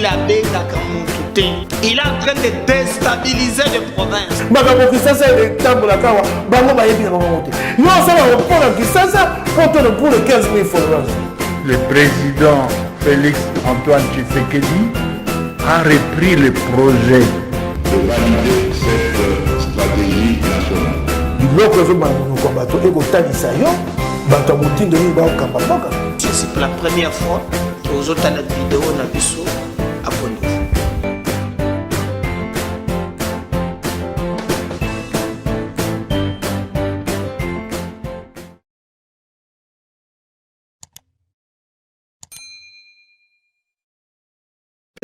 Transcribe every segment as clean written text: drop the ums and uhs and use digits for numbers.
il a il est en train de déstabiliser les provinces. Le président Félix Antoine Tshisekedi a repris le projet de valider cette stratégie nationale. C'est la première fois que vous avez la vidéo na biso abonnez-vous.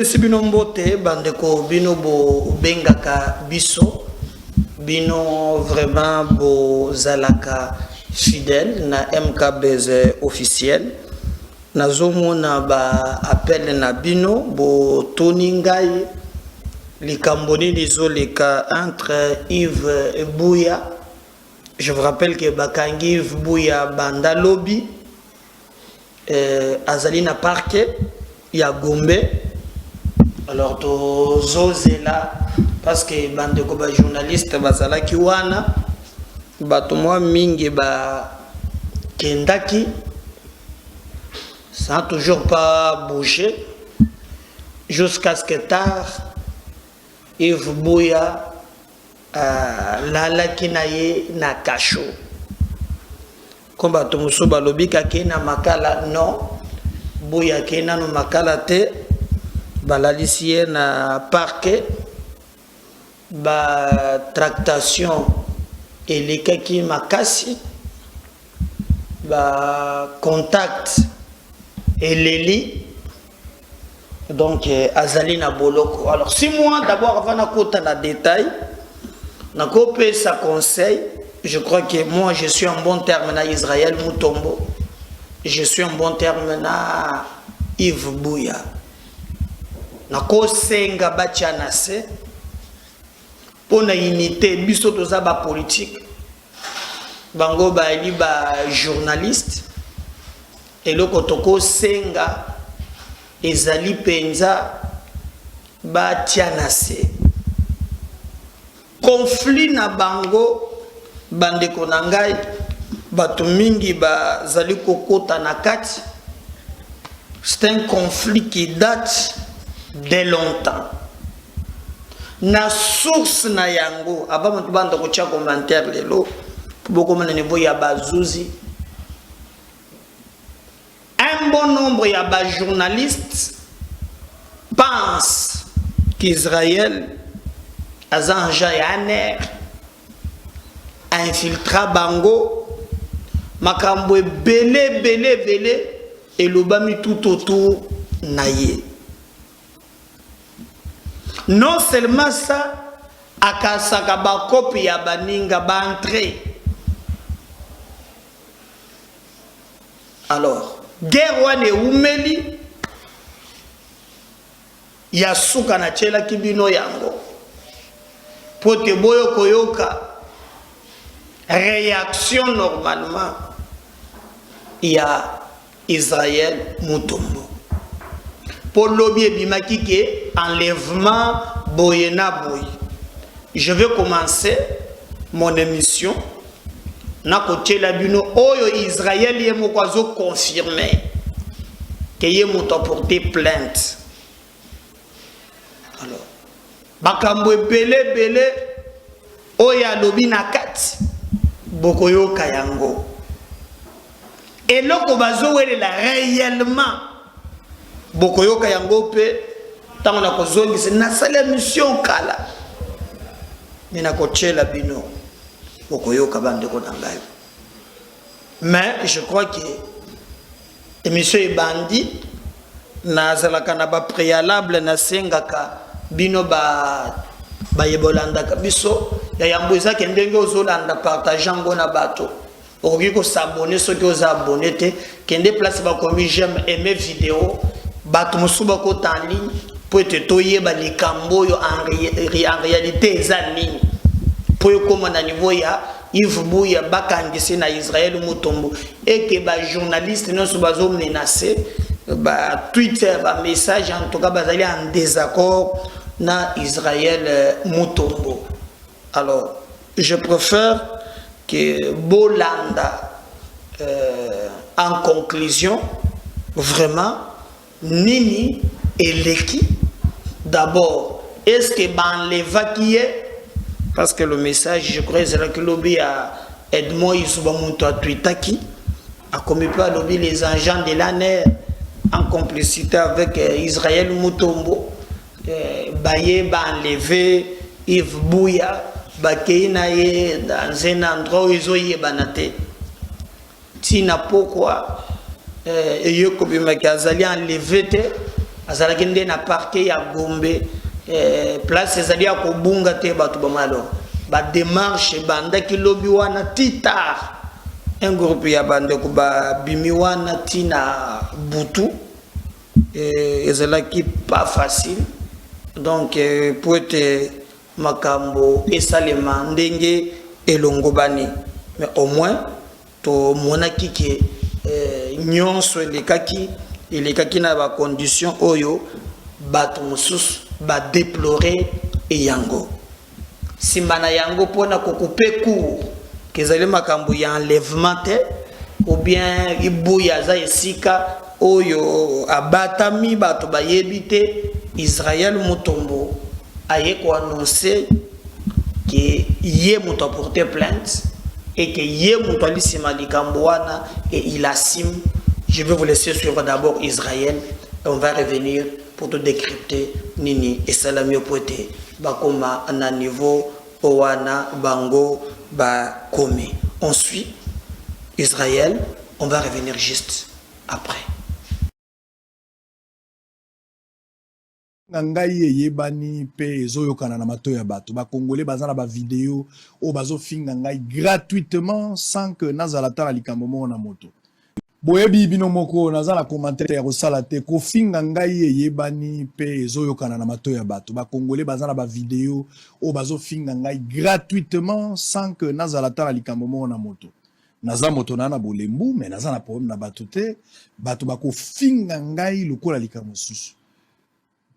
Si bino mbote bandeko bino bo bengaka biso bino vraiment bo zalaka fidèle na MKBZ officiel nazomona ba appel na bino bo toningai likamboni lizoleka entre Yves Buya. Je vous rappelle que bakangi Yves Buya banda lobby azalina parquet ya Gombe. Alors to zozela parce que bande ko ba journaliste bazala ki wana bato moi mingi ba kendaki ça n'a toujours pas bougé jusqu'à ce que tard Yves Buya lalaki na ye na kasho comme bato muso balobi ka ke na makala non Buya ke na no makala te balalisie na parquet ba tractation elekaki makasi ba contact eleli donc azali na boloko. Alors 6 mois d'abord avant na kota na détail na kopé sa conseil. Je crois que moi je suis en bon terme na Israël Mutombo, je suis en bon terme na Yves Buya. Nako senga bachana se pour na unité biso toza ba politique bango ba li ba journaliste et le kotoko senga ezali penza bachana se conflit na bango bandeko na ngai bato mingi bazali kokota na kati. C'est un conflit qui date de longtemps. Na source na yango avant de bande ko tia commentaire lelo beaucoup na niveau ya bazuzi un bon nombre ya ba journalistes pensent qu'Israël azanja yaner infiltra bango makambo belé et lobami tout autour naye. Non seulement ça, akasaka ba copie ya baninga ba entrée. Alors, guerre wane umeli ya suka na chela kibino yango. Pote boyo koyoka réaction normalement ya Israël Mutombo. Pour lobby bimaki ke enlèvement boyena boy. Je vais commencer mon émission na kote la bino oyo Israël yemo kwazo confirmer que yemo to porter plainte. Alors bakambo belé oya lobby na kati bokoyo kayango. Et loko bazo wele la réellement bokoyoka yango pe tango na kozongisa na sala mission kala nina kochela bino bokoyoka bandeko na ngai. Mais je crois que émission ebandi na zalaka na ba préalable na sengaka bino ba yebolanda biso ya yambuza ke ndenge ozolanda partageango na bato okoki ko s'abonner soki oza abonné te kende place ba komi j'aime aimer vidéo bato musuba ko en ligne pour te toyeba likambo yo en réalité eza nini pour comme na niveau ya Yves Buya bakangisi na Israël Mutombo et que ba journaliste non subazo menacer Twitter, message, en tout cas, bazali en désaccord na Israël Mutombo. Alors, je préfère que Bolanda, en conclusion, vraiment, Nini et Leki, d'abord, est-ce que l'évacuer? Parce que le message, je crois, c'est que l'objet à Edmond Isubamuntu à Twitter a commis pas les agents de l'ANR en complicité avec Israël Mutombo. Baye enlevé Yves Bouya, Bakeinaye dans un endroit où ils ont y banate. Tina pourquoi Yokobi Makazali enlevé te, Azalakende na parquet à Gombe, place Azali à Kobunga te Batubamalo. Ba démarche banda ki lobi wana titar. Un groupe ya bande ko ba bimiwana tina butu. Et Azalaki pas facile. Donc pour être makambo et salema ndenge elongobani. Mais au moins to monaki ke nyonso elekaki na ba condition oyo bato mususu ba déplorer et yango simbana yango pona kokupe ku kezali makambo ya enlèvement te ou bien ibuya za esika oyo abatami bato bayebite Israël Mutombo aye ko annoncer que yé muto a porté plainte et que yé muto a lisima likambo wana et il assume. Je vais vous laisser suivre d'abord Israël et on va revenir pour te décrypter Nini et Salamio Poté bakoma na niveau owana bango ba komi. On suit Israël, on va revenir juste après. Ngai yebani pe ezoyokana na mato ya bato ba congolais bazana ba vidéo o bazo finga ngai gratuitement sans que nazalata la likambo na moto boyebi bino moko nazala commentaire ya kosala te ko finga ngai yebani pe ezoyokana na mato ya bato ba congolais bazana ba vidéo o bazo finga ngai gratuitement sans que nazalata la likambo na moto naza moto na bolembu mais nazana problème na bato te bato ba ko finga ngai lokola likambo susu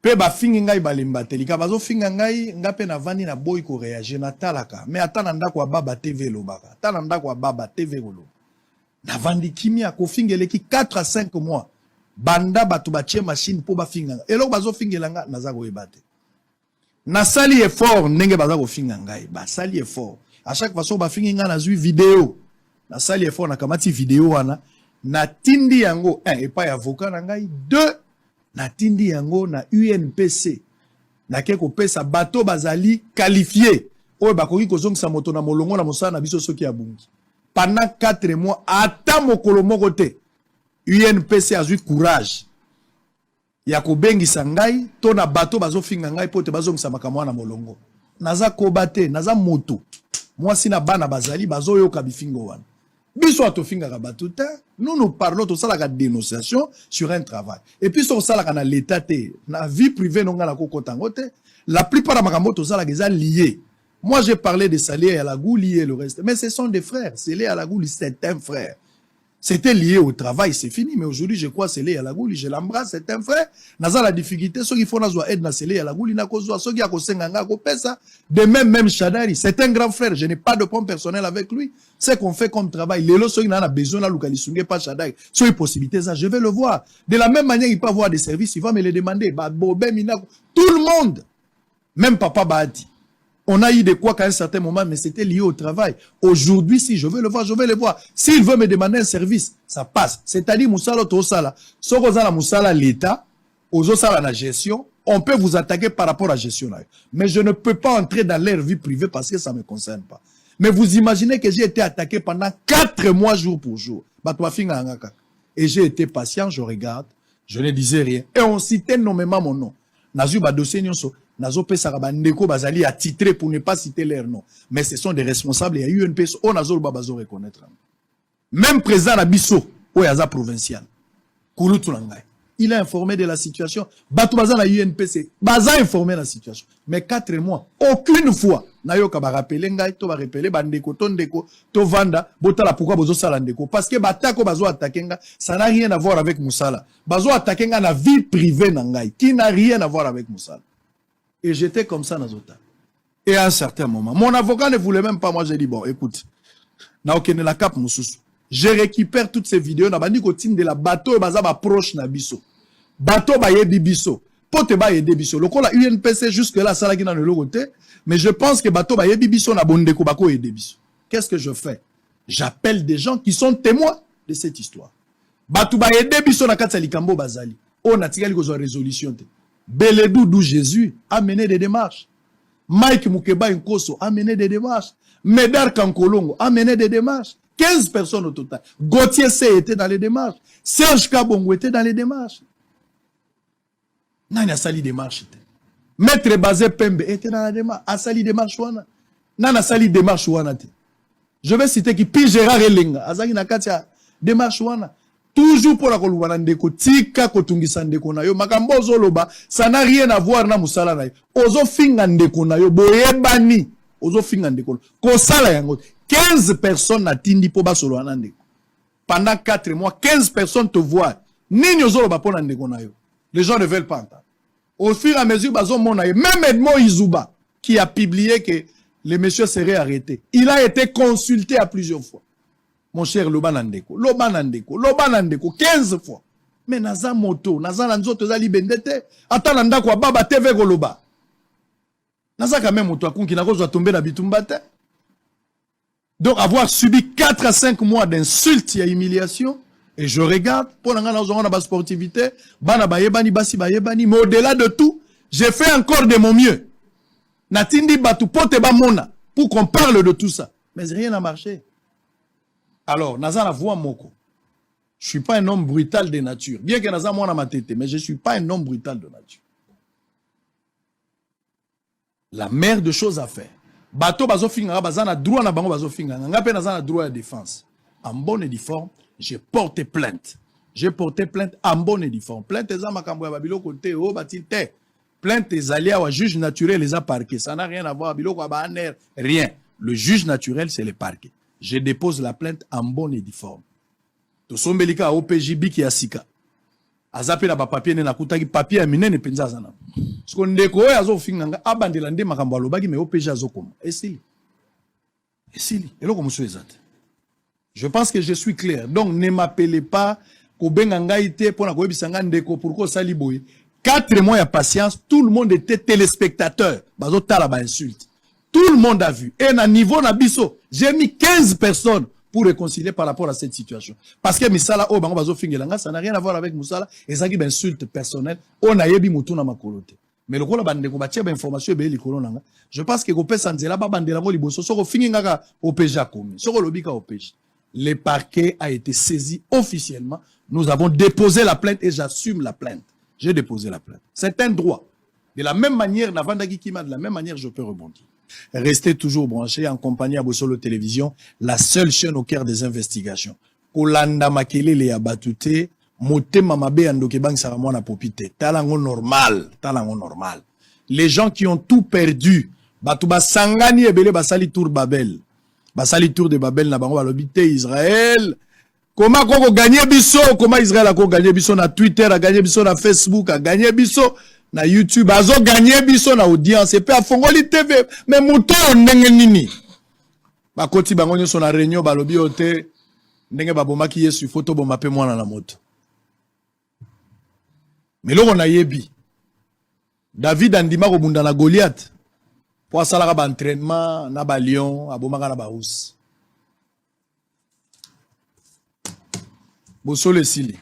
pe ba fingi ngai balemba te lika bazo finga ngai ngape na vandi na boy ko réagir na talaka mais atana ndako wa baba TV lobaka atana ndako wa baba TV rolo na vandi kimia ko fingeleki 4 à 5 mois banda batu batie machine po ba finga eloko bazo fingela nga naza ko ebate na sali effort ndenge baza ko finga ngai ba sali effort à chaque fois so ba fingi nga na zui vidéo na sali effort na kamati vidéo wana na tindi yango 1 et pas avocat na ngai 2 na tindi yango na UNPC na keko pesa bato bazali qualifié oyo bakoki kozongisa moto na molongo na mosala na biso soki abungi pendant 4 mois ata mokolo moko te UNPC azui courage ya kobengisa ngai to na bato bazofinga ngai po te bazongisa makamwa na molongo naza kobate naza moto mwasi na bana bazali bazoyoka bifingo wana biso atofinga kabatuta nous parlons de ça la dénonciation sur un travail et puis sur ça la l'état té na vie privée non la kokotangote la plupart de makambo ça la geza lié moi j'ai parlé de Salé à la Gouli et le reste mais ce sont des frères Salé à la Gouli c'est un frère c'était lié au travail c'est fini mais aujourd'hui je crois Salé à la Gouli je l'embrasse c'est un frère naza la difficulté ceux qui font nazo aide na Salé à la Gouli na kozwa ceux qui a kosenga nga ko pesa de même Chadari c'est un grand frère je n'ai pas de point personnel avec lui c'est qu'on fait comme travail les lots ceux qui n'ont besoin la localisation pas Chadari sur les possibilités ça je vais le voir de la même manière il peut avoir des services il va me les demander ba bobé minako tout le monde même papa Bahati on a eu de quoi qu'à un certain moment, mais c'était lié au travail. Aujourd'hui, si je veux le voir, je vais le voir. S'il veut me demander un service, ça passe. C'est-à-dire, Moussala, Tosala, Sorozala, Moussala, l'État, Ozosala, la gestion, on peut vous attaquer par rapport à la gestion. Mais je ne peux pas entrer dans leur vie privée parce que ça ne me concerne pas. Mais vous imaginez que j'ai été attaqué pendant 4 mois, jour pour jour. Et j'ai été patient, je regarde, je ne disais rien. Et on citait nommément mon nom. Nazu Badossé Nyonso. Nazo Pesaraba Ndeko Bazali a titré pour ne pas citer leur nom. Mais ce sont des responsables. Il y a eu une personne, on a Babazo reconnaître. Même président Abisso, au Yaza provincial. Kouloutou Langai. Il a informé de la situation. Bato baza na UNPC, baza informé de la situation. Mais 4 mois, aucune fois, nayoka ba rappeler ngai to ba rappeler bandeko to ndeko to vanda botala pourquoi bozo sala ndeko parce que batako bazo attaquer nga, ça n'a rien à voir avec Moussala. Bazo attaquer nga na vie privée na ngai qui n'a rien à voir avec Moussala. Et j'étais comme ça dans Zota. Et à un certain moment, mon avocat ne voulait même pas, moi j'ai dit bon, écoute, na okene la cap mususu. Je récupère toutes ces vidéos na bandi ko tim de la bateau baza ba proche na biso. Bateau ba yebi biso. Pote ba yede biso. Loko la UNPC jusque là ça la qui dans le côté, mais je pense que bateau ba yebi biso na bondeko bako yede biso. Qu'est-ce que je fais? J'appelle des gens qui sont témoins de cette histoire. Bateau ba yede biso na kati likambo bazali. On a tiré ko zo résolution te. Beledou d'où Jésus a mené des démarches. Mike Mukeba Nkoso a mené des démarches. Médard Kankolongo a mené des démarches. 15 personnes au total. Gauthier C était dans les démarches. Serge Kabongo était dans les démarches. Nani a sali démarche. Maître Bazé Pembe était dans la démarche. A sali démarche wana. Nani a sali démarche wana te. Je vais citer qui Pi Gérard Elenga. Azaki na katia démarche wana. Toujours pour la koluwana ndeko tika kotungisa ndeko na yo. Makambo zoloba, ça n'a rien à voir na musala na yo. Ozo finga ndeko na yo. Boyebani. Ozo finga ndeko. Kosala yango. 15 personnes na tindi po ba solo anandeko. Pendant 4 mois, 15 personnes te voient. Nini ozolo ba pona ndeko na yo. Les gens ne veulent pas entendre. Au fur et à mesure, bazo mona yo. Même Edmond Izuba, qui a publié que le monsieur serait arrêté. Il a été consulté à plusieurs fois. Mon cher Lobanandeko, 15 fois. Mais naza moto, naza nanzoto za libendete. Ata nanda kwa baba TV goloba. Naza quand même moto akunki na kozwa tomber na bitumbate. Donc, avoir subi 4 à 5 mois d'insultes et humiliation, et je regarde, pour la sportivité, mais au-delà de tout, j'ai fait encore de mon mieux. Natindi batu pote ba mona, pour qu'on parle de tout ça. Mais rien n'a marché. Alors, Naza la voix moko. Je suis pas un homme brutal de nature. Bien que Naza mona ma tête, mais je suis pas un homme brutal de nature. La mère de choses à faire. Bato bazo finga bazana droit na bango bazo finga nga pe nazana droit à défense en bonne et due forme. J'ai porté plainte en bonne et due forme. Plainte eza makambo ya babilo côté o batinte. Plainte ezali wa juge naturel les a parqués, ça n'a rien à voir babilo kwa baner, rien. Le juge naturel c'est le parquet. Je dépose la plainte en bonne et due forme. To sombelika OPJ biki asika. Azape na ba papier ne nakutaki papier ya minene penza zana. Parce ndeko oyo azofinga nga abandela nde makambo alobaki mais OPJ azokoma. Esili. Eloko musu ezate. Je pense que je suis clair. Donc ne m'appelez pas ko benga ngai te pona ko yebisa nga ndeko pourquoi sali boye. 4 mois de patience, tout le monde était téléspectateur. Bazo tala ba insulte. Tout le monde a vu. Et na niveau na biso, j'ai mis 15 personnes pour réconcilier par rapport à cette situation. Parce que Misala, oh, bango bazo fingelanga, ça n'a rien à voir avec Moussala, et ça qui est insulte personnelle, on a yebi moutou na makolote. Mais le rôle bande ko batia information be likolo nanga. Je pense que ko pesa nzela ba bandela ngo liboso soko fingingaka OPJ komi. Soko lobika OPJ. Le parquet a été saisi officiellement. Nous avons déposé la plainte et j'assume la plainte. J'ai déposé la plainte. C'est un droit. De la même manière, Navandaki Kima, de la même manière, je peux rebondir. Restez toujours branchés en compagnie à Bossolo Télévision, la seule chaîne au cœur des investigations. Kolanda Makele le abatute, motema mabe andoke bang saramona popite. Talango normal, talango normal. Les gens qui ont tout perdu, batuba sangani ebele basali tour Babel. Basali tour de Babel na bango balobite Israël. Comment qu'on gagner biso, comment Israël a gagné biso na Twitter, a gagné biso na Facebook, a gagné biso na YouTube, azo gagné biso na audience, et puis a Fongoli TV, mais mouton ndenge nini. Ba koti bango nyo na réunion balobi ote, ndenge babomaki yesu photo bomape mwana na moto. Mais là on a yebi. David andima ko bunda na Goliath. Po asalaka ba entraînement na ba lion, abomaka na ba ous. Bossole Sili.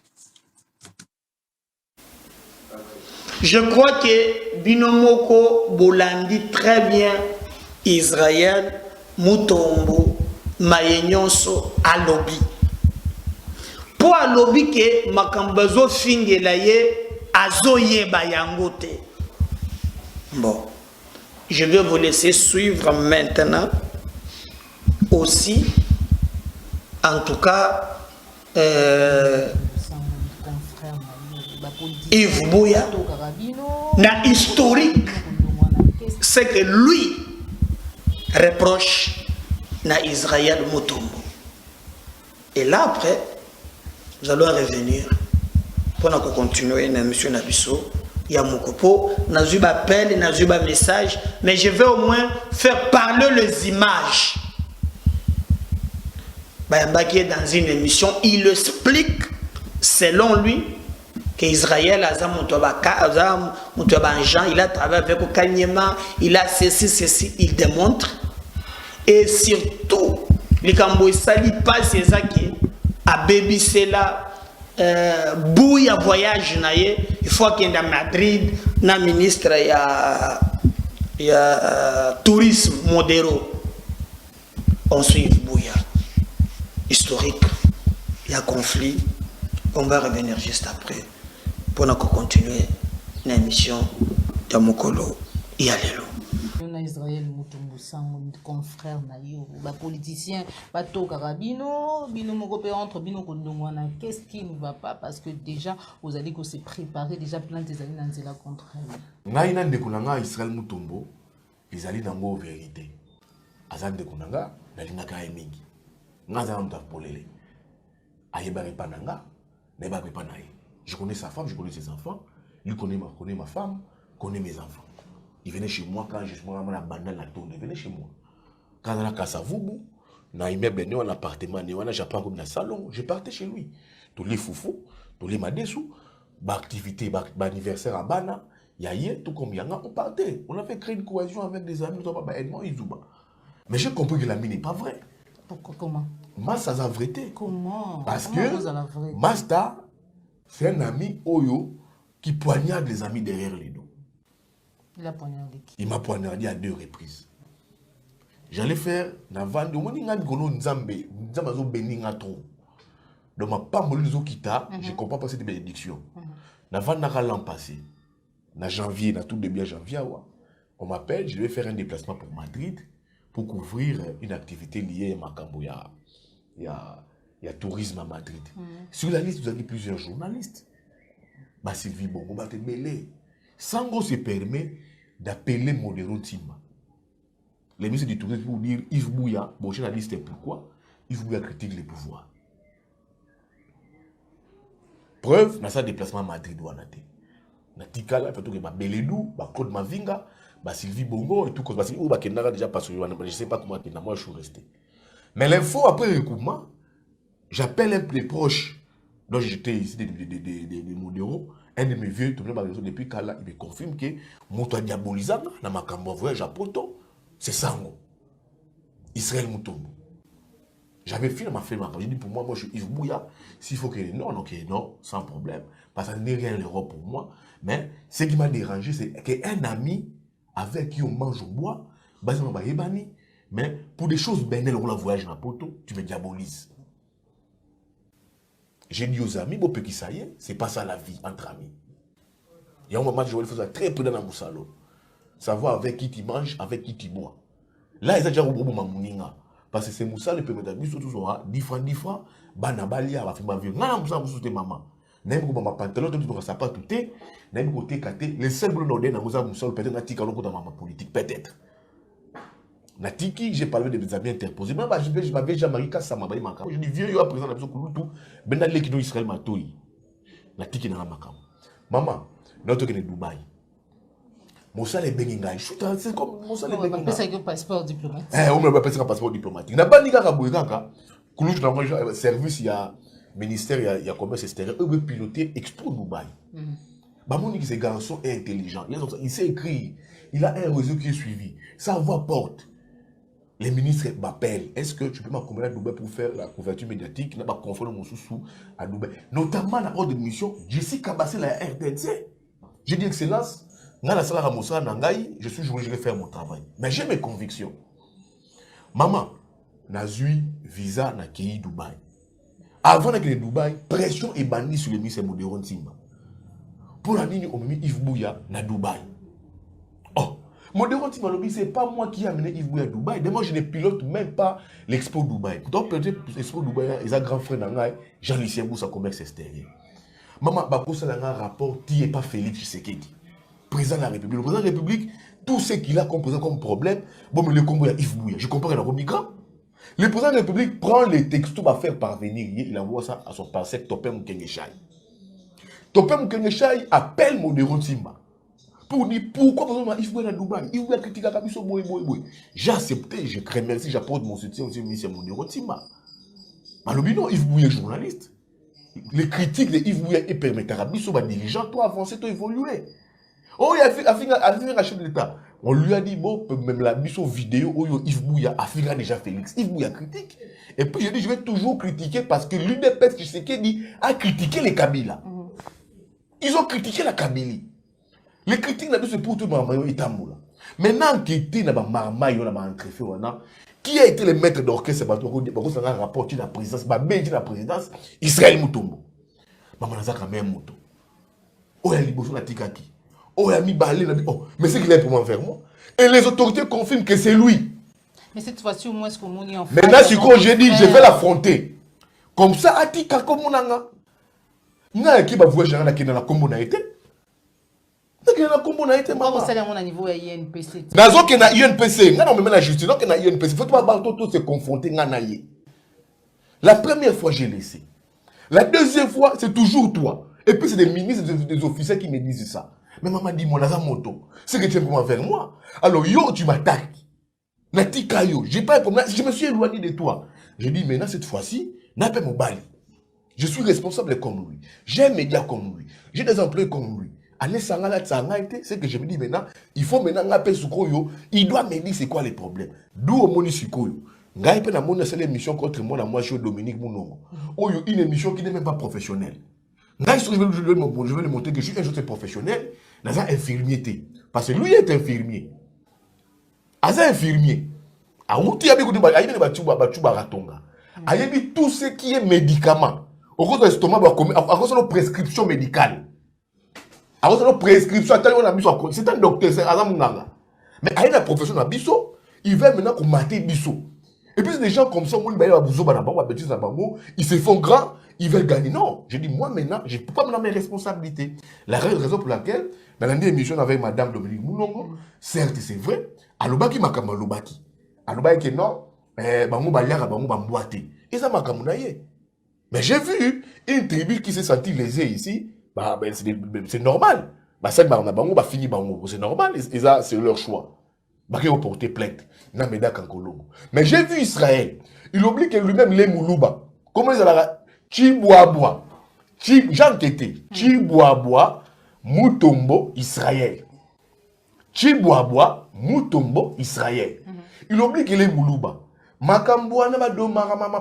Je crois que Binomoko Bolandi très bien Israël, Mutombo, Mayenyonso, Alobi. Pour Alobi que Makambazo Fingelaye, Azoye Bayangote. Bon, je vais vous laisser suivre maintenant aussi, en tout cas, Yves Bouya, na historique, c'est que lui reproche na Israël Mutombo. Et là après, nous allons revenir pour continuer na mission Nabiso. Il y a mon copo, n'a eu appel, n'a eu message, mais je vais au moins faire parler les images. Bayamba qui est dans une émission, il explique, selon lui, qu'Israël a il a travaillé avec Kanyema, il a ceci, il démontre. Et surtout, les Cambois sali pas ces qui à Baby Sela. Bouille à voyage il faut qu'il y ait à Madrid na ministre il y a tourisme modéro on suit Bouya historique il y a conflit on va revenir juste après pour continuer l'émission de Mokolo Yalelo. Israël Mutombo sang confrère na yo ba politicien ba to karabino bino moko pe entre bino kondongwana qu'est-ce qui ne va pas parce que déjà vous allez que se préparer déjà plein des années dans la contre ngai na ndeko nanga Israël Mutombo ezali nango vérité azan ndeko nanga nalingaka mingi ngaza mta polele ayeba repananga neba repanaye je connais sa femme je connais ses enfants lui connaît ma femme connaît mes enfants. Il venait chez moi quand je suis abandonné la tourne. Il venait chez moi. Quand on a Kassavoubou, on a immeuble, on a un appartement, on a Japon comme dans le salon, je partais chez lui. Tous les foufous, tous les madessous, activité, anniversaire à Bana, Yaye, tout comme Yanga, on partait. On avait créé une cohésion avec des amis, mais j'ai compris que la mine n'est pas vraie. Pourquoi, comment? Masta a vérité. Comment? Parce que Masta, c'est un ami Oyo qui poignarde les amis derrière les dos. Il m'a poignardé à 2 reprises. J'allais faire Navande, donc ma pas je comprends pas cette bénédiction. Navande n'a l'an passé, en janvier, tout début janvier, on m'appelle, je vais faire un déplacement pour Madrid pour couvrir une activité liée à Makambo. Il y a tourisme à Madrid. Sur la liste, vous avez plusieurs journalistes. Sylvie Bongo, Sango se permet d'appeler Modéro Timba. Les ministres du tourisme pour dire Yves Bouya, bon journaliste, pourquoi Yves Bouya critique les pouvoirs. Preuve, dans sa déplacement à Madrid, na Tikala, plutôt que Beledou, Claude Mavinga, Sylvie Bongo et tout, parce que Kenara déjà passé, je ne sais pas comment moi je suis resté. Mais l'info, après le recoupement, j'appelle les proches, dont j'étais ici, des Modéro. Un de mes vieux, depuis Kala, il me confirme que Moto diabolisant dans ma cambo voyage à Poto, c'est Sango. Israël Mutombo. J'avais fini ma femme. J'ai dit pour moi, je suis Yves Bouya. S'il faut que non, ok, non, sans problème. Parce que ça n'est rien l'Europe pour moi. Mais ce qui m'a dérangé, c'est qu'un ami avec qui on mange au bois, mais pour des choses bénelles, on la voyage à Poto, tu me diabolises. J'ai dit aux amis, bon, qui ça y est, c'est pas ça la vie entre amis. Il y a un moment où je vais faire très prudent dans mon salon. Savoir avec qui tu manges, avec qui tu bois. Là, ils ont déjà oublié ma mouninga. Parce que c'est Moussa, le permet d'abus, tout ça, 10 francs, banabalia, va faire ma vie. Non, Moussa, vous souhaitez maman. N'a pas ma pantalon, tout ça, pas tout est. N'a pas côté caté. Les seuls boulons d'ordre, Moussa, peut-être, n'a pas dans ma politique, peut-être. Natiki, j'ai parlé de mes amis interposés. Moi, je m'avais déjà marié quand ça m'a baillé ma cam. Je dis, vieux, yo, à présent, la maison Kouloutou, ben, dans l'équipe d'Israël, ma toy. Natiki n'a ma cam. Maman, notre qui est Dubaï. Moussa les Benginga. C'est comme Moussa les Benginga. On appelle ça un passeport diplomatique. On appelle ça un passeport diplomatique. N'a pas dit qu'à Kabouïka, Kouloutou, dans le service, il y a ministère, il y a commerce extérieur. Eux veulent piloter Expo Dubaï. Bamouni, ce garçon est intelligent. Il sait écrire. Il a un réseau qui est suivi. Sa voix porte. Les ministres m'appellent. Est-ce que tu peux m'accompagner à Dubaï pour faire la couverture médiatique? N'a pas confondre mon sous à Dubaï. Notamment la ordre de mission, Jessica Bassé, la RTNC. J'ai dit excellence. Je suis joué, je vais faire mon travail. Mais j'ai mes convictions. Maman, Nazui, visa, na Kei Dubaï. Avant d'aller à Dubaï, pression est bannie sur les ministres Modéro Timba. Pour la ligne, on a mis Yves Bouya na Dubaï. Oh, Modéro Timba, c'est pas moi qui ai amené Yves Bouya à Dubaï. Moi, je ne pilote même pas l'Expo Dubaï. Donc, peut-être l'Expo Dubaï, ils ont grand frère Jean-Lucien Boussa, commerce extérieur. Maman, il y a un rapport qui n'est pas Félix Tshisekedi. Président de la République. Le président de la République, tout ce qu'il a comme problème, bon, mais le combo, il y a Yves Bouya. Je comprends qu'il y a un migrant. Le président de la République prend les textos pour faire parvenir, il envoie ça à son passé, Topé Moukengeshaï. Topé Moukengeshaï appelle Modéro Timba pour dire pourquoi besoin Yves Bouya à Dubaï. Yves Bouya critique à Kabiso Boy. J'ai accepté, je remercie, j'apporte mon soutien aussi au ministre Modéro Timba. Malobino, Yves Bouya est journaliste. Les critiques de Yves Bouya permettent à Kabiso, dirigeant, toi avancer, toi évoluer. Oh, il a fait un chef de l'État. On lui a dit, bon, même la mission vidéo, où Yves Bouya a fait déjà Félix. Yves Bouya critique. Et puis, il dit, je vais toujours critiquer parce que l'UDPS Tshisekedi a critiqué les Kabila. Ils ont critiqué la Kabylie. Les critiques, c'est pour tout le monde. Maintenant, qui a été le maître d'orchestre de la rapport de la présidence, Israël Moutombo. Maman, on a quand même Mouto. Oh, il y a l'Iboso na Tikaki. Oh, il a mis balé. Oh, mais c'est qu'il est pour m'envers moi. Et les autorités confirment que c'est lui. Mais cette fois-ci, au moins, est-ce qu'on est en face? Maintenant, si j'ai dit, je vais l'affronter. Comme ça, à Tika, comme on a. N'a qui va voir Jean qui dans la combo n'a été. N'a la combo n'a été. Pourquoi ça à niveau INPC? Nazo qui n'a INPC. Non, mais la justice, non, qui n'a INPC. Faut pas tout se confronter. La première fois, j'ai laissé. La deuxième fois, c'est toujours toi. Et puis, c'est des ministres, des officiers qui me disent ça. Mais maman dit, mon moto, c'est que tu es vraiment vers moi. Alors, yo, tu m'attaques. Natika yo, j'ai pas un problème. Je me suis éloigné de toi. J'ai dit, maintenant, cette fois-ci, n'a pas mon bali. Je suis responsable comme lui. J'ai un média comme lui. J'ai des employés comme lui. C'est que je me dis maintenant, il faut maintenant appeler Sukoyo. Il doit me dire c'est quoi les problèmes. D'où au moni Sukoyo. Ngai pe na mona c'est l'émission contre moi, moi je suis Dominique Mounongo. Oh, une émission qui n'est même pas professionnelle. Ngai je vais le montrer que je suis un jeune professionnel. Dans un infirmier. Parce que lui est infirmier. As un infirmier. A outi abi ko ba ayi ba ratonga. Ayebi tout ce qui est médicament. Au cause de l'estomac, à cause de nos prescriptions médicales. À cause de nos prescriptions, c'est un docteur, c'est Azam Munganga. Mais avec la profession de Bisso, il va maintenant commater Bisso. Et puis, des gens comme ça, ils se font grands, ils veulent gagner. Non, je dis, moi maintenant, je ne peux pas me donner mes responsabilités. La raison pour laquelle, dans l'année émission avec Madame Dominique Moulongo, certes, c'est vrai, Alobaki m'a comme Alobaki. Alobaki, non, Bango Baliara, Bango Bamboate. Et ça m'a comme mais j'ai vu une tribu qui s'est sentie lésée ici, c'est normal. C'est normal, c'est leur choix. Ils ont porté plainte. Mais j'ai vu Israël, il oublie que lui-même les Moulouba. Comment ils ont Chiboaboa, Jean Tété, Chiboaboa, Moutombo, Israël. Chiboaboa, Moutombo, Israël. Il oublie que les Moulouba. Makamboana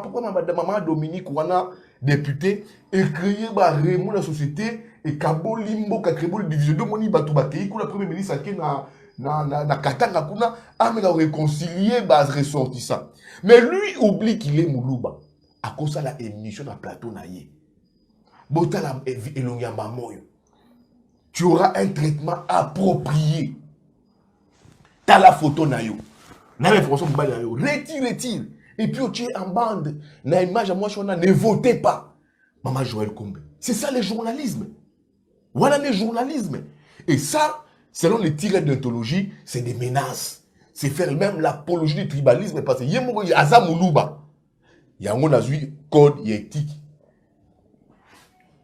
pourquoi maman Dominique wana député et créé ba remou la société et kabo limbo ka créé division de moni batu bakei ko la premier ministre qui na katanga kuna amena réconcilier ba ressortissant. Mais lui oublie qu'il est Moulouba à cause de la émission na plateau na yé. Botala elongamba moyo. Tu auras un traitement approprié. T'as la photo na yo. Retire. Et puis tu es en bande. Na image à moi, ne votez pas. Maman Joël Kombe. C'est ça le journalisme. Voilà le journalisme. Et ça, selon les tirets d'anthologie, c'est des menaces. C'est faire même l'apologie du tribalisme. Parce que il y a Azamoulouba. Il y a un code, il y a éthique.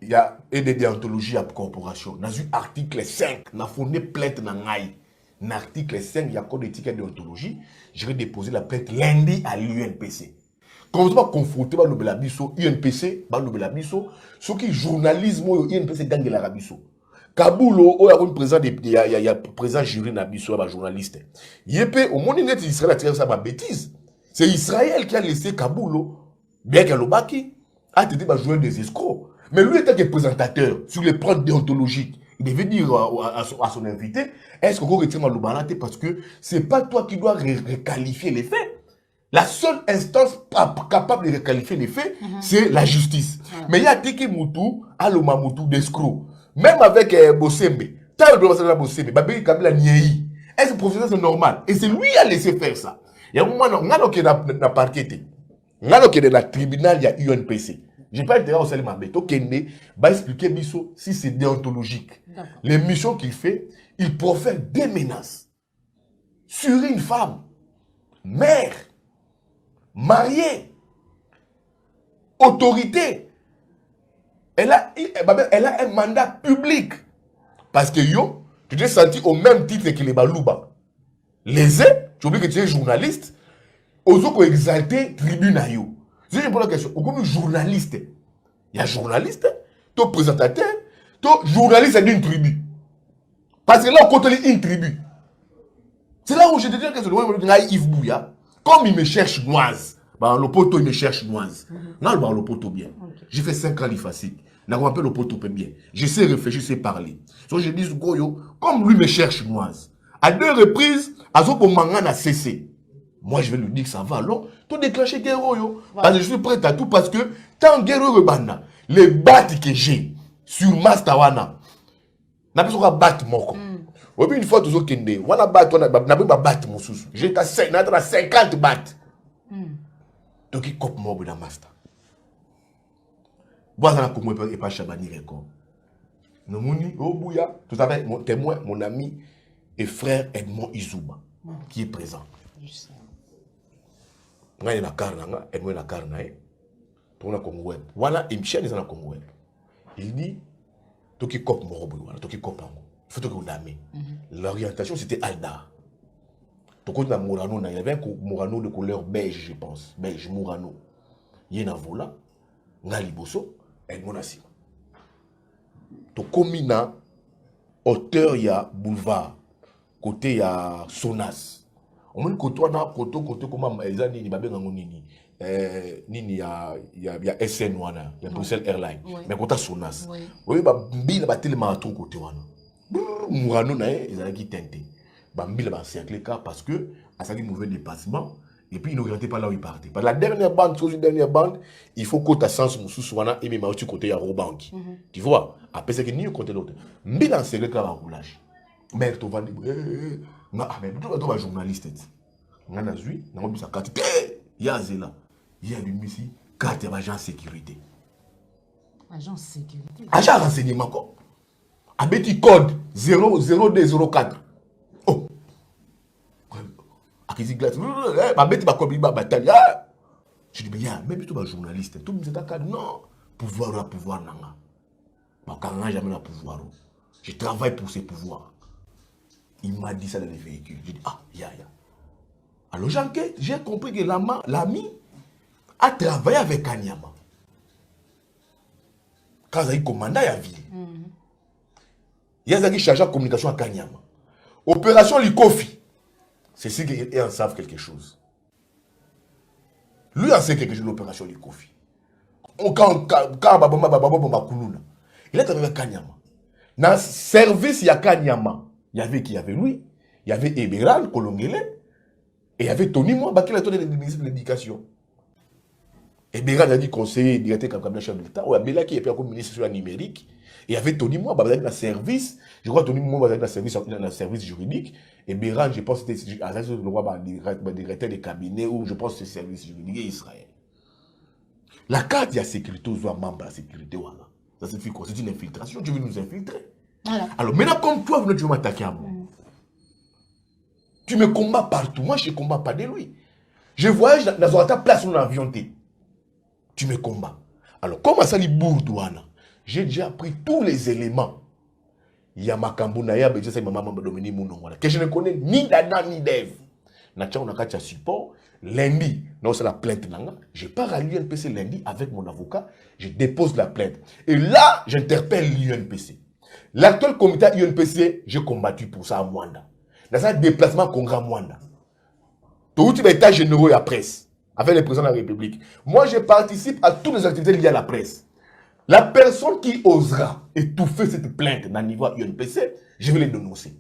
Il y a des déontologies à corporation. Dans article 5, on a fondé plainte dans l'AI. L'article 5, il y a code d'éthique et déontologie. Je vais déposer la plainte lundi à l'UNPC. Comme ça, confronter le Belabiso, UNPC, le Belabiso, ce qui journalisme, UNPC gagne la Rabiso. Kaboulo, il y a un président, il y a président jury Nabiso, un journaliste. Yépe, au monde net, Israël a tiré ça ma bêtise. C'est Israël qui a laissé Kaboulo, bien qu'elle baki, a été jouer des escrocs. Mais lui était que présentateur sur les plans déontologiques. Il devait dire à son invité, est-ce qu'on retire ma loubanate parce que c'est pas toi qui dois requalifier les faits. La seule instance capable de requalifier les faits, c'est la justice. Mais il y a Tiki Moutou, Aloma Moutou, d'escrocs. Même avec Bossembe, t'as le droit de faire Bossembe, Babé Kabila Niei. Est-ce que le professeur c'est normal? Et c'est lui qui a laissé faire ça. Il y a un moment, on a parquet. On a dans le tribunal, il y a UNPC. Je n'ai pas intérêt au salut Mabé. Tokende va expliquer Bisso si c'est déontologique. Les missions qu'il fait, il profère des menaces sur une femme, mère, mariée, autorité. Elle a un mandat public. Parce que yo, tu t'es senti au même titre que les Balouba. Les tu oublies que tu es journaliste, aux exalté tribune à yo. Si je pose la question, comme journaliste, il y a journaliste, tu présentateur, tu journaliste d'une tribu. Parce que là, on compte une tribu. C'est là où je te dis que c'est le Yves Bouya, comme il me cherche noise, bah, le poteau, il me cherche noise. Non, bah, le poteau bien. J'ai fait 5 ans l'IFACIC. N'a pas le poteau bien. Je sais réfléchir, je sais parler. Donc je dis, Goyo, comme lui me cherche noise, à 2 reprises, Azopo Mangan a cessé. Moi, je vais lui dire que ça va, alors, tout déclencher guerre, yo. Parce que je suis prêt à tout, parce que, tant guerre, les battes que j'ai sur Mastawana, n'a pas besoin de battre mon corps. Une fois, tout ce qui est, on a battu, on a battu mon sous. J'ai 50 battes. Donc, il coupe mon dans Masta. Voilà comment il peut pas Chabani record. Nous, au Bouya, tout à fait, mon témoin, mon ami et frère Edmond Izouba, qui est présent. Moi, il y a la carne, Edmond la carne, on a Congo Web. Voilà, il me cherche dans la Congo Web. Il dit, tout qui coupe mon robot, tout qui coupe en gros. Il faut que vous l'amène. L'orientation, c'était Alda. Donc, on a Mourano, il y avait un Mourano de couleur beige, je pense. Beige, Mourano. Il y a un vola, Naliboso, Edmond Assi. Donc, comme il y a hauteur, il y a boulevard, côté, il y a Sonas. On me côté, comment ils ont dit, il y a SN, il y a Bruxelles Airlines. Mais côté Sonas. Oui, il y a tellement de côté. Mourano, ils ont dit teinté. Il a cerclé parce que, à ça, il mauvais dépassement. Et puis, il n'orientait pas là où il partait. Parce que la dernière bande, il faut que tu sens mon sous-souana et même tu côté à Robanki. Tu vois, après, c'est que ni côté l'autre. Mais dans ce cas, roulage. Mais tu vas dire, mais tu vas journaliste. On a vu, on a vu sa carte. Il y a Zéla. Il y a lui ici, carte d'agent sécurité. Agent sécurité. Agent renseignement, quoi. Avec code 00204. Oh! Je dis, mais tu es journaliste. Tout le monde dit, non, pouvoir, non. Jamais le pouvoir. Je travaille pour ces pouvoirs. Il m'a dit ça dans les véhicules. Je dis, ya. Alors, j'ai compris que l'ami a travaillé avec Kanyama. Quand il a commandé à la ville. Il y a qui chargé de communication à Kanyama. Opération Likofi. C'est ce qu'ils en savent quelque chose. Lui en sait quelque chose de l'opération Likofi. Il a travaillé avec Kanyama. Dans le service, il y a Kanyama. Il y avait qui? Il y avait lui. Il y avait Eberal, Kolongele. Et il y avait Tony Moua, qui a donné le ministre de l'Éducation. Eberal a dit conseiller directeur comme chef de l'État. Ou Abela qui est comme ministre de la numérique. Et il y avait Tony Moua, dans le service. Je crois que Tony Moua dans le service juridique. Et Béran, je pense que c'était le roi directeur des cabinets ou je pense que c'est le service juridique d'Israël. La carte de la sécurité aux membres de la sécurité, voilà. Ça signifie quoi? C'est une infiltration. Tu veux nous infiltrer. Voilà. Alors maintenant, comme toi, tu veux m'attaquer à moi. Tu me combats partout. Moi, je ne combats pas de lui. Je voyage dans ta place où on a avion. Tu me combats. Alors, comment ça, les bourdouana? J'ai déjà pris tous les éléments. Il y a Makambu Naya, que je ne connais ni d'Adam ni d'Ève. On a support. Lundi, c'est la plainte. Je pars à l'UNPC lundi avec mon avocat. Je dépose la plainte. Et là, j'interpelle l'UNPC. L'actuel comité UNPC, j'ai combattu pour ça à Mwanda. Dans un déplacement congrès à Mwanda. Tout le état généraux et la presse, avec les présidents de la République. Moi, je participe à toutes les activités liées à la presse. La personne qui osera étouffer cette plainte dans le niveau UNPC, je vais les dénoncer.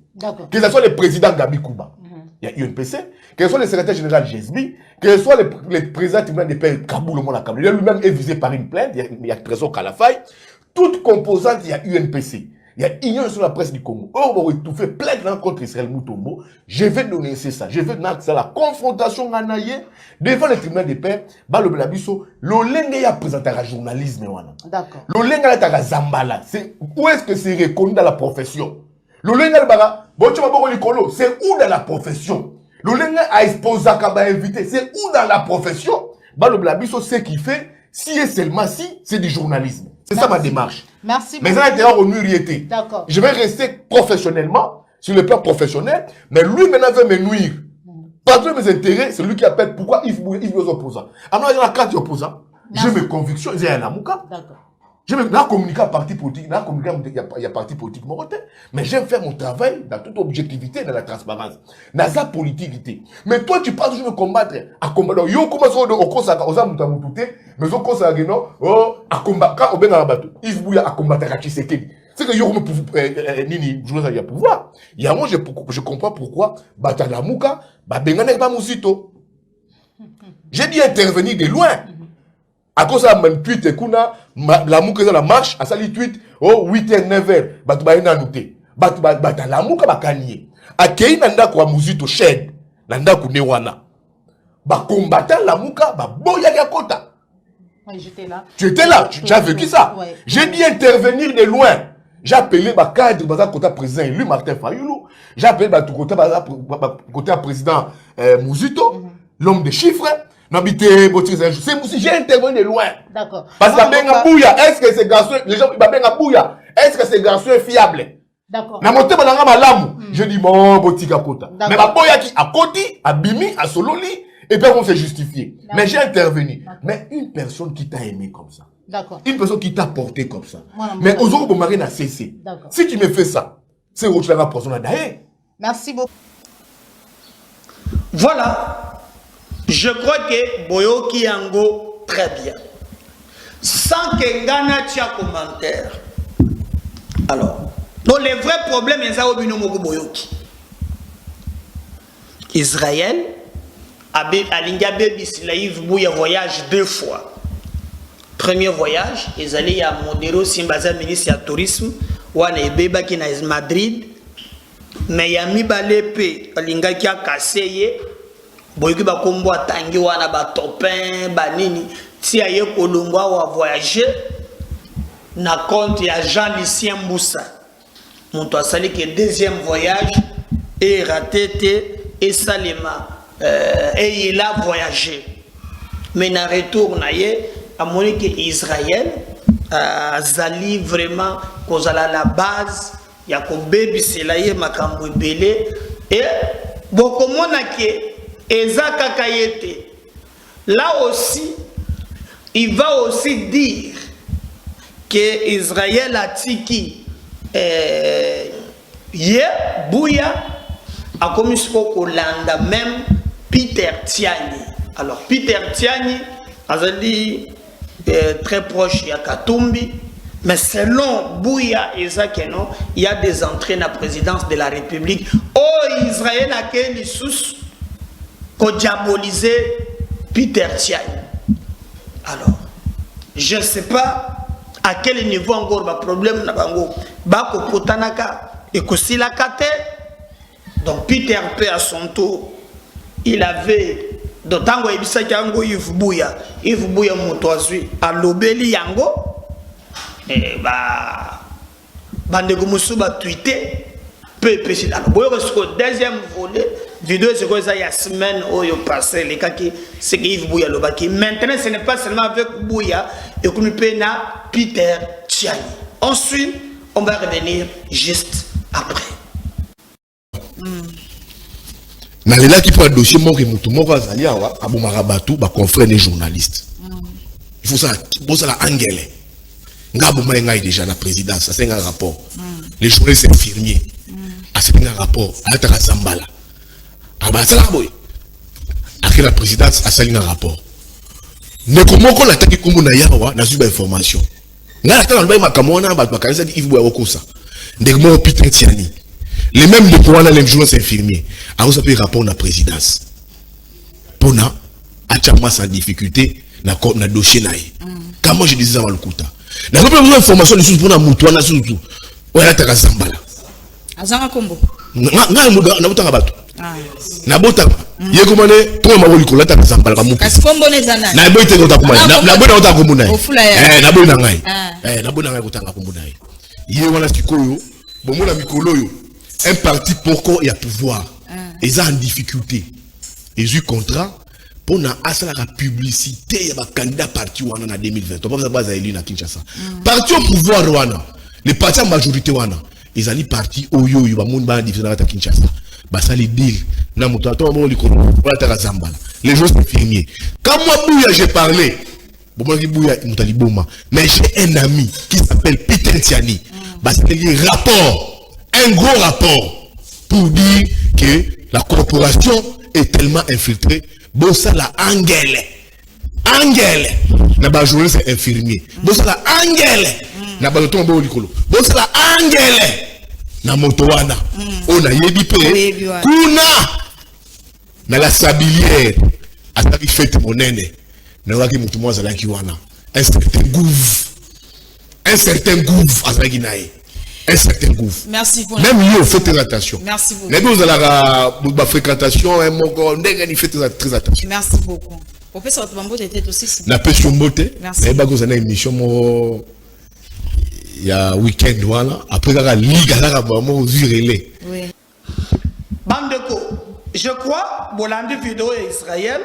Que ce soit le président Gabi Kouba, il y a UNPC, que ce soit le secrétaire général Jesbi, que ce soit le président du tribunal des pays Kaboul, lui-même est visé par une plainte, il y a Trésor Kalafay. Toute composante, il y a UNPC. Il y a union sur la presse du Congo. On va étouffer plainte contre Israël Mutombo. Je vais donner ça. Je vais donner la confrontation devant le tribunal des pairs. Le Blabiso, l'olenge y a présenté à journalisme. D'accord. L'olenge y a Zambala. Où est-ce que c'est reconnu dans la profession? L'olenge y a c'est où dans la profession? L'olenge a exposé à invité. C'est où dans la profession? Le Blabiso, ce qu'il fait, si et seulement si, c'est du journalisme. C'est ça ma démarche. Merci. Mais ça a été en nuiriété. D'accord. Je vais rester professionnellement, sur le plan professionnel, mais lui maintenant veut me nuire. Pas de mes intérêts, c'est lui qui appelle pourquoi il veut les opposants. Alors, il y a 4 opposants. J'ai mes convictions, il y a un amouka. D'accord. Je vais communiquer à parti politique, il y a parti politique moroté, mais j'aime faire mon travail dans toute objectivité, dans la transparence. Dans la politique. Mais toi, tu passes toujours me combattre. À combattre. Yo, comment ça, on cause à mais on cause à à combattre, au ben à la bateau. Il faut à combattre à Tshisekedi. C'est que yo, nini, je pouvoir. Il y a moi, je comprends pourquoi, Batala Mouka, Bengane pas Mousito. J'ai dit intervenir de loin. À cause de la tweet, la mouka la marche, à sali tweet, 8h, 9h, batu na noté. Batu la mouka bakaniye. A kei nanda kwa muzito shed, nanda kunewana. Ba combattant la mouka, ba boya ya kota. Oui, j'étais là. Tu étais là, tu as vécu ça. Ouais. J'ai dit intervenir de loin. J'ai appelé ma cadre, ma côté président élu, Martin Fayoulou. J'ai appelé ma côté président Mouzito, l'homme des chiffres. J'ai intervenu de loin. D'accord. Parce que Benga Bouya, est-ce que ces garçons, les gens, Benga Bouya, est-ce que ces garçons sont fiables? D'accord. Je dis, mon botika kota. Mais ma boya qui a koti, a bimi, a sololi, et puis on s'est justifié. Mais j'ai intervenu. Mais une personne qui t'a aimé comme ça. D'accord. Une personne qui t'a porté comme ça. Mais aux autres, mon n'a cessé. D'accord. Si tu me fais ça, c'est où tu l'as personne d'ailleurs. Merci beaucoup. Voilà. Je crois que Boyoki Yango très bien. Sans que Ghana tia commentaire. Alors, donc les vrais problèmes, ils ont eu Boyoki. Israël, Alinga Baby Silaïv Bouya voyage 2 fois. Premier voyage, ils allaient à Modero, Simbaza, ministre du tourisme, ou à Nebeba qui est à Madrid. Mais il y a mis Balepe, Alinga qui a cassé. Boyoki ba kombo atangi wana ba topin ba nini ti aye kolongwa wa voyager na compte ya Jean-Lucien Mboussa monto asali que deuxième voyage et raté et salema et il a voyagé mais na retour na ye a moni que Israël zali vraiment kozala la base ya ko baby selaye makambo belé et bokomona ke Ezaka Kayete, là aussi, il va aussi dire que Israël a tiki Bouya a commis ce qu'on l'a même Peter Tiani. Alors Peter Tiani a dit très proche de Katumbi, mais selon Bouya et Zakeno, il y a des entrées dans la présidence de la République. Oh, Israël a quel sous qu'on diabolisé Peter Tiani. Alors, je ne sais pas à quel niveau encore le problème n'a pas encore. Et que si la kate, donc Peter P à son tour, il avait d'autant que il s'est yango Yves Bouya motoazui à l'obéli yango et bandeko musuba tweeté peu c'est là. Le deuxième volet vidéo c'est quoi ça il y a semaine où il passé les cas qui c'est Yves Bouya lobaki. Maintenant ce n'est pas seulement avec Bouya et qu'on peut na Peter Tiani. Ensuite on va revenir juste après. Mais là qui prend un dossier mort et moutou mort azali awa abomarabatou ba confrère des journalistes. Il faut ça bon ça la angele. Ngabo maïnga déjà la présidence ça c'est un rapport. Les journalistes infirmiers. Ah c'est un rapport à ta Zambala. Ah bah ça là boy. Après la présidence a sali un rapport. Ne comment qu'on attaque comme na yawa na suba information. Ngala ta na ba makamona ba kanisa di Yves Bouya okosa. Ndegmo Peter Tiani. Les mêmes de pour les journalistes infirmiers. A vous appelé rapport à la présidence. Pour na achama sans difficulté na dossier naï. Comment je disais avant le coup. N'a pas besoin d'informations de pour na mutuana surtout. oya ta Zambala azanga kombo nga na botanga bato na botanga yeko mane to ma boli ko la ta Zambala kamu kasi kombo ne zana na boy te ko ta kuma na boy na ta kombo na na boy na ngai na boy na ngai ko ta kombo na ye wana sikoyo bomona mikolo yo un parti pourquoi il y a pouvoir ils ont en difficulté ils ont contrat pour na asala la publicité ya ba candidat parti wana na 2020 on va pas élu na Kinshasa parti au pouvoir wana les partis en majorité wana ils allaient parti oyo yo ba monde ba division na Kinshasa ba sali deal na moto ato mo likolo pour ta Zambala les jours c'est fini quand moi bouya j'ai parlé bon qui bouya mutali boma mais j'ai un ami qui s'appelle Peter Tiani ba sali rapport un gros rapport pour dire que la corporation est tellement infiltrée bossa la angele na ba journaliste c'est infirmier bossa la angele na ba tombe au likolo bossa la angele na moto wana on a yebi pe kuna na la sablière asaki fête monene na waki mutu mwa zala ki wana un certain gouffre asaki nae un certain gouffre. Merci pour même yo faites très attention. Merci beaucoup. Mais vous allez la fréquentation un moko ndenge faites très attention. Merci beaucoup. Professeur Tobambo était aussi na pesho mbote merci. Ba ko zana émission mo ya week-end voilà après la ligue la mo virele. Oui. Bandeko, je crois bolandi vidéo ya Israël,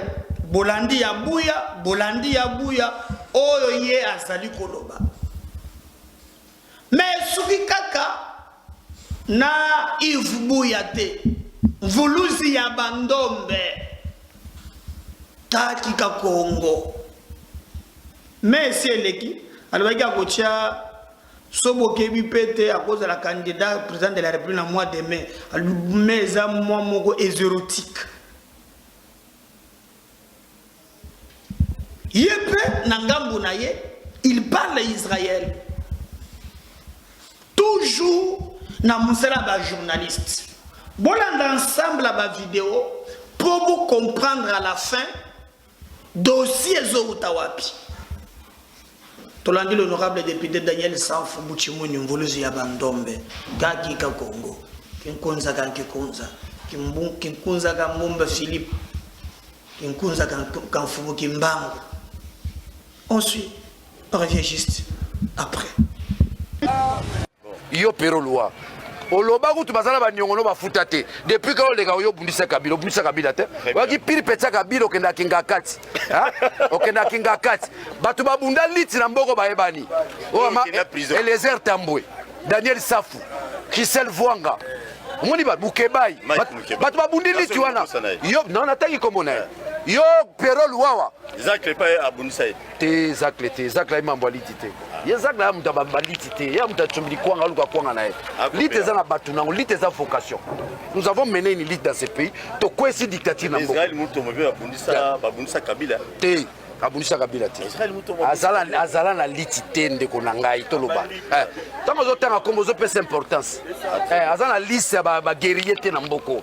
bolandi ya buya, oyo ye azali koloba. Mais soki kaka na Yves Bouyate vuluzi ya bandombe taki ka Congo mais si eleki alobaki akotia sobo kebi pete à cause de la candidat président de la République en mois de mai mais za mois moko érotique yepe na ngambu na ye il parle Israël toujours na musala ba journaliste bolanda ensemble ba vidéo pour vous comprendre à la fin dossier zo utawapi tolandi l'honorable député Daniel Sanfu Buchimuni mvoluzi ya bandombe gaki ka Congo kinkunza ka Mumba Philippe kinkunza ka Mfumu Kimbangu ensuite on revient juste après. Yo pero loi oloba kutu bazala ba nyongono ba futate depuis que olega yo bundisa kabila te waki piri petsa kabila okenda kinga kati okenda kinga kati batu babunda liti na mboko ba ebani Eliezer Tambwe Daniel Safu Chrisel Vwanga moni ba bukebai batu babundi liti wana yo non atangi komona yo pero luawa Zacle pas abundisa te zacle mambo litite ye zacle ya mutaba litite ya mutatsumbi kwanga luka kwanga nae lite za na batu nango lite za vocation nous avons mené une lutte dans ce pays to kwesi dictature na mboko Israël muto mobe abundisa Kabila te abundisa Kabila te azala na litite ndeko na ngai toloba tango zo tanga kombo zo pesa importance azala liste ya ba guerrier te na mboko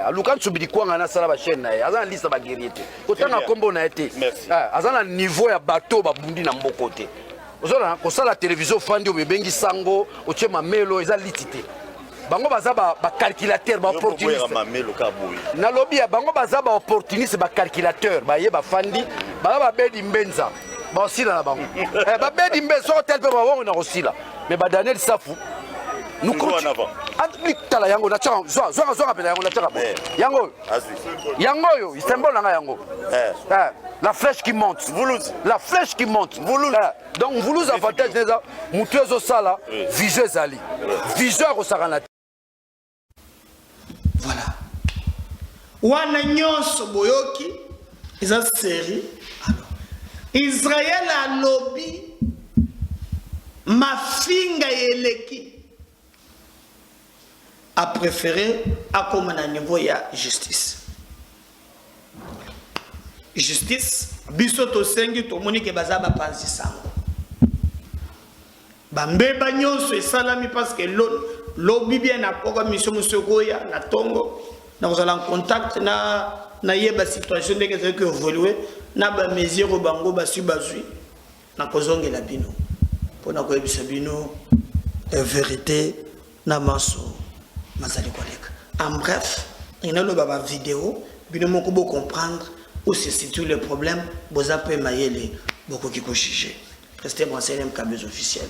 aluka tsubidi kwanga na sala ba chaîne nae azala liste ba guerrier te ko tanga kombo na ete azala niveau ya bateau babundi na mboko te ozona ko sala télévision fandi obebengi sango otie mamelo eza litite bango baza ba calculateur ba opportuniste na lobby bango baza ba opportuniste ba calculateur ba ye ba fandi ba bedi mbenza ba osila na bango ba bedi mbenza hotel pe ba wongo na osila mais ba Daniel Safu nous continuons tala yango na tchanga zwa pela yango na tchanga yango yo symbole nga yango la flèche qui monte la flèche qui monte donc Voulouz avantage neza mutuezo sala viseur zali viseur osakana. Voilà. Wana nyonso boyoki eza série. Alors, Israël a lobby mafinga eleki a préféré à comme à niveau ya justice. Justice biso to sengi to moni ke bazaba panzi sango. Bambeba nyonso esalami parce que lobby bien na programme mission monsieur Goya na Tongo na kozala en contact na yeba situation ndenge ezali ko évoluer na ba mesure bango basu bazui na kozongela bino pona ko yebisa bino vérité na maso mazali koleka. En bref, il y a une vidéo, bien moko bo comprendre où se situe le problème, boza peut mailler beaucoup qui juger. Restez branchés les câbles officiels.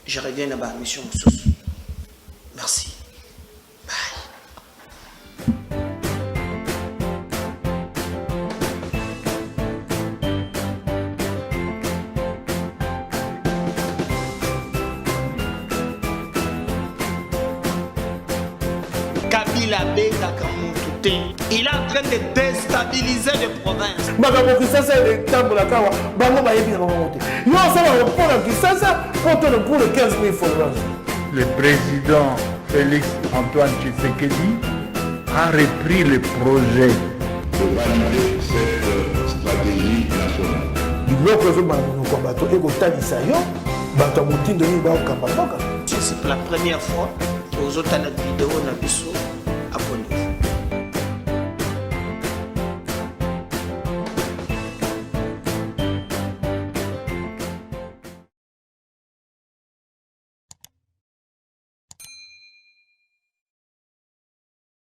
Je reviens à ma mission sous. Merci. Kabila Beka Kamoutoute, il est en train de déstabiliser les provinces. Makambo Kisasa est tambola kawa, bango bayebi na monte. Yo ça va répondre Kisasa pour le 15 000 followers. Le président Félix Antoine Tshisekedi a repris le projet de valider cette stratégie nationale. Biloko zo bango ko bato e ko talisa yo, bato mutindo ni ba okamba boka. C'est la première fois que vous avez une vidéo na biso.